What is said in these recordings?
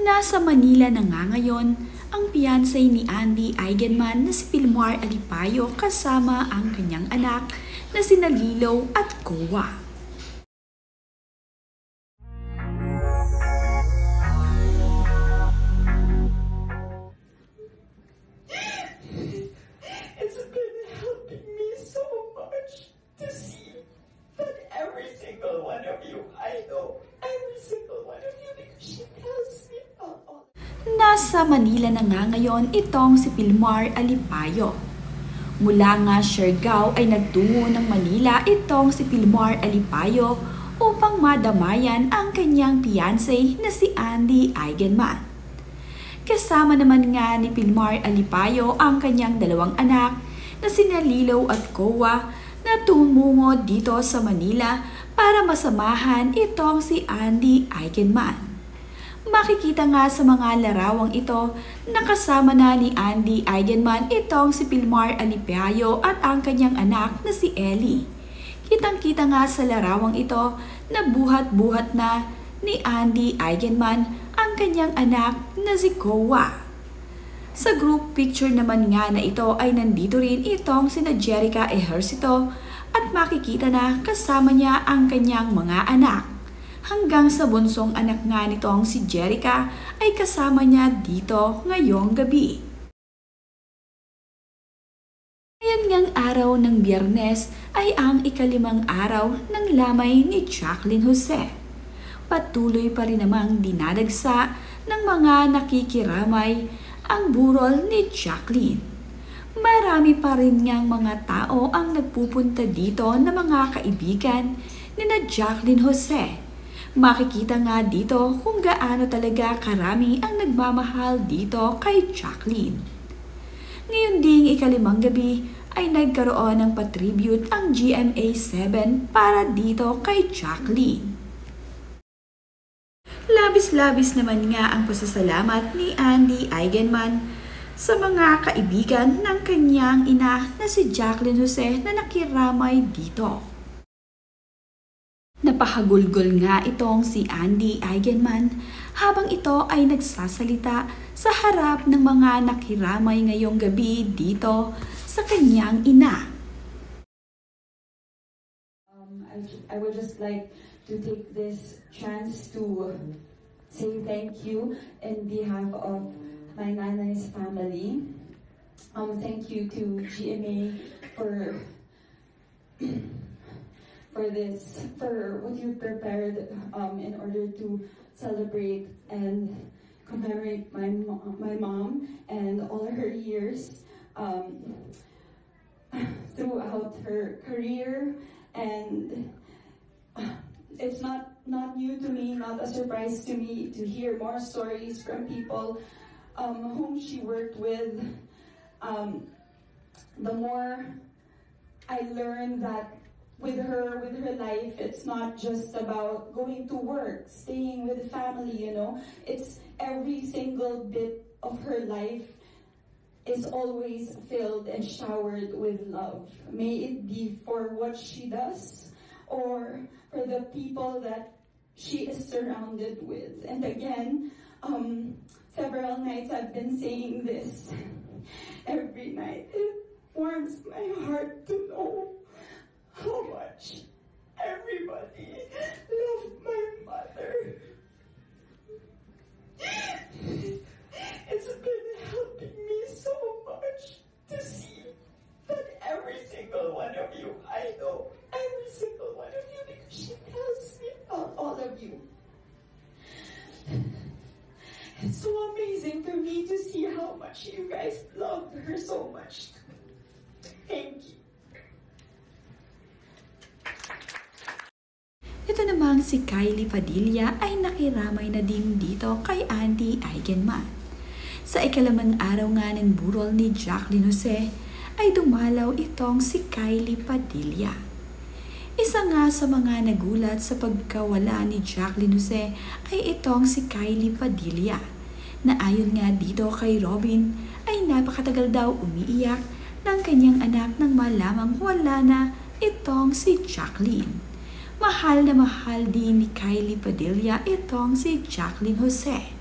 Nasa Manila na nga ngayon ang fiancé ni Andy Eigenman na si Pilmar Alipayo kasama ang kanyang anak na sina Lilo at Kowa. It's been helping me so much to see that every single one of you, I know every single one of you because she tells me all. Nasa Manila na nga ngayon itong si Pilmar Alipayo. Mula nga Siargao ay nagtungo ng Manila itong si Pilmar Alipayo upang madamayan ang kanyang fiancé na si Andy Eigenman. Kasama naman nga ni Pilmar Alipayo ang kanyang dalawang anak na sina Lilo at Kowa na tumungo dito sa Manila para masamahan itong si Andy Eigenman. Makikita nga sa mga larawang ito na kasama na ni Andy Eigenman itong si Pilmar Alipayo at ang kanyang anak na si Ellie. Kitang-kita nga sa larawang ito na buhat-buhat na ni Andy Eigenman ang kanyang anak na si Kowa. Sa group picture naman nga na ito ay nandito rin itong sina Jerica Ejercito at makikita na kasama niya ang kanyang mga anak. Hanggang sa bunsong anak nga nitong si Jerica ay kasama niya dito ngayong gabi. Ngayon ngang araw ng Biyernes ay ang ikalimang araw ng lamay ni Jacqueline Jose. Patuloy pa rin namang dinadagsa ng mga nakikiramay ang burol ni Jacqueline. Marami pa rin ngang mga tao ang nagpupunta dito na mga kaibigan ni na Jacqueline Jose. Makikita nga dito kung gaano talaga karami ang nagmamahal dito kay Jacqueline. Ngayon ding ikalimang gabi ay nagkaroon ng patribute ang GMA7 para dito kay Jacqueline. Labis-labis naman nga ang pasasalamat ni Andy Eigenman sa mga kaibigan ng kanyang ina na si Jacqueline Jose na nakiramay dito. Napahagulgol nga itong si Andy Eigenman habang ito ay nagsasalita sa harap ng mga nakiramay ngayong gabi dito sa kanyang ina. I would just like to take this chance to say thank you in behalf of my nanay's family. Thank you to GMA for what you prepared in order to celebrate and commemorate my mom and all her years throughout her career. And it's not new to me, not a surprise to me to hear more stories from people whom she worked with. The more I learned that with her life, it's not just about going to work, staying with family, you know. It's every single bit of her life is always filled and showered with love. May it be for what she does or for the people that she is surrounded with. And again, several nights I've been saying this every night. It warms my heart to know how much everybody loved my mother. It's been helping me so much to see that every single one of you, I know every single one of you because she tells me all of you. It's so amazing for me to see how much you guys loved her so much. Thank you. Ito namang si Kylie Padilla ay nakiramay na din dito kay Andy Eigenman. Sa ikalimang araw nga ng burol ni Jacqueline Jose ay dumalaw itong si Kylie Padilla. Isa nga sa mga nagulat sa pagkawala ni Jacqueline Jose ay itong si Kylie Padilla na ayon nga dito kay Robin ay napakatagal daw umiiyak ng kanyang anak nang malamang wala na itong si Jacqueline. Mahal na mahal din ni Kylie Padilla itong si Jacqueline Jose.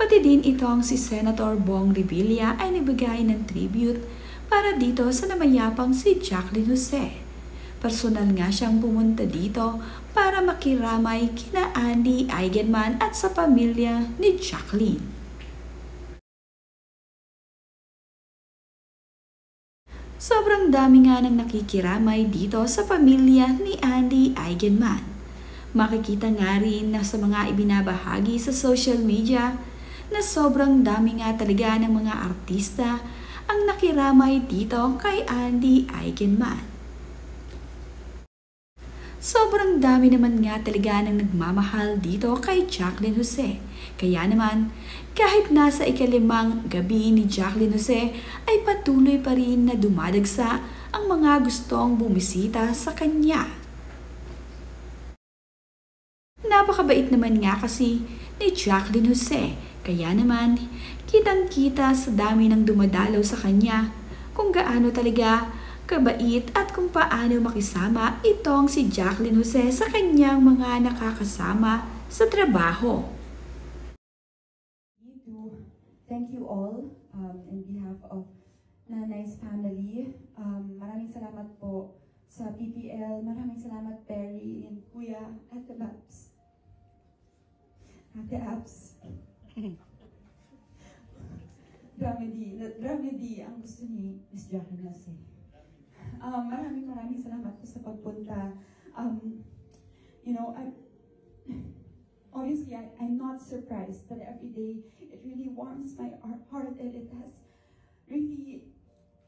Pati din itong si Senator Bong Revilla ay nagbigay ng tribute para dito sa namayapang si Jacqueline Jose. Personal nga siyang pumunta dito para makiramay kina Andy Eigenman at sa pamilya ni Jacqueline. Sobrang dami nga nang nakikiramay dito sa pamilya ni Andy Eigenman. Makikita nga rin na sa mga ibinabahagi sa social media na sobrang dami nga talaga ng mga artista ang nakiramay dito kay Andy Eigenman. Sobrang dami naman nga talaga ng nagmamahal dito kay Jacqueline Jose. Kaya naman, kahit nasa ikalimang gabi ni Jacqueline Jose ay patuloy pa rin na dumadagsa ang mga gustong bumisita sa kanya. Napakabait naman nga kasi ni Jacqueline Jose. Kaya naman, kitang-kita sa dami ng dumadalaw sa kanya kung gaano talaga kabait at kung paano makisama itong si Jacqueline Jose sa kanyang mga nakakasama sa trabaho. Thank you all in behalf of Nanay's family. Maraming salamat po sa PPL. Maraming salamat Perry and Kuya Ate Babs. Ate Abs. Dramedy ang gusto ni Miss Jacqueline Jose. Maraming salamat po sa pagpunta. Obviously, I'm not surprised that every day it really warms my heart and it has really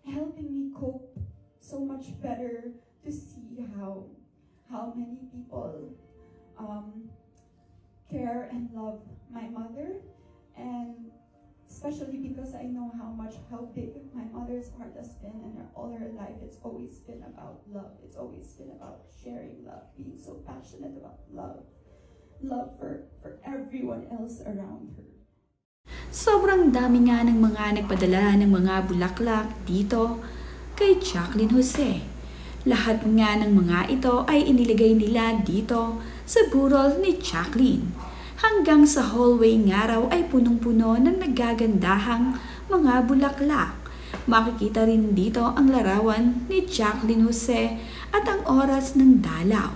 helping me cope so much better to see how many people care and love my mother, and especially because I know how big my mother's heart has been, and all her life it's always been about love. It's always been about sharing love, being so passionate about love for everyone else around her. Sobrang dami nga ng mga nagpadala ng mga bulaklak dito kay Jacqueline Jose. Lahat nga ng mga ito ay inilagay nila dito sa burol ni Jacqueline. Hanggang sa hallway nga raw ay punong-puno ng nagagandahang mga bulaklak. Makikita rin dito ang larawan ni Jacqueline Jose at ang oras ng dalaw.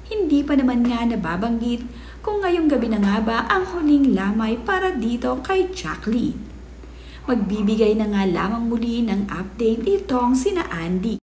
Hindi pa naman nga nababanggit kung ngayong gabi na nga ba ang huling lamay para dito kay Jacqueline. Magbibigay na nga lamang muli ng update itong sina Andy.